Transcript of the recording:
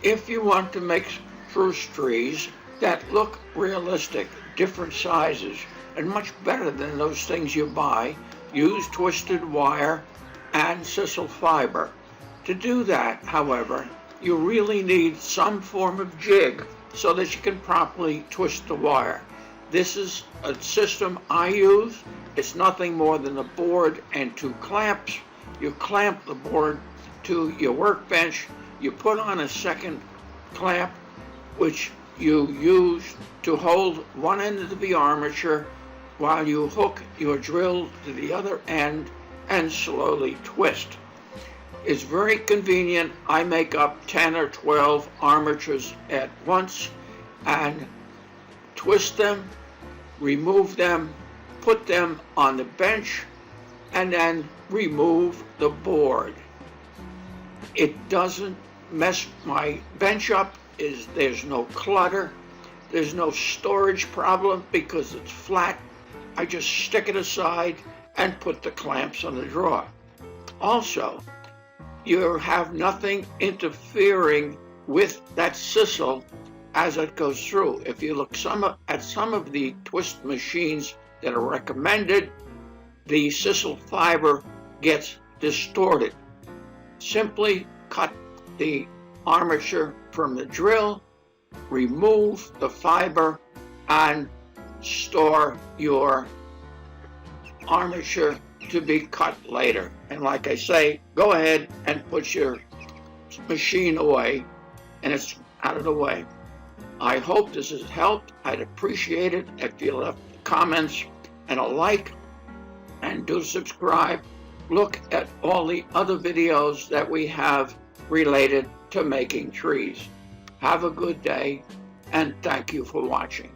If you want to make spruce trees that look realistic, different sizes, and much better than those things you buy, use twisted wire and sisal fiber. To do that, however, you really need some form of jig so that you can properly twist the wire. This is a system I use. It's nothing more than a board and two clamps. You clamp the board to your workbench. You put on a second clamp, which you use to hold one end of the armature while you hook your drill to the other end and slowly twist. It's very convenient. I make up 10 or 12 armatures at once and twist them, remove them, put them on the bench, and then remove the board. It doesn't mess my bench up. There's no clutter. There's no storage problem because it's flat. I just stick it aside and put the clamps on the drawer. Also, you have nothing interfering with that sisal as it goes through. If you look at some of the twist machines that are recommended, the sisal fiber gets distorted. Simply cut the armature from the drill, remove the fiber, and store your armature to be cut later. And like I say, go ahead and put your machine away, and it's out of the way. I hope this has helped. I'd appreciate it if you left comments and a like, and do subscribe. Look at all the other videos that we have related to making trees. Have a good day, and thank you for watching.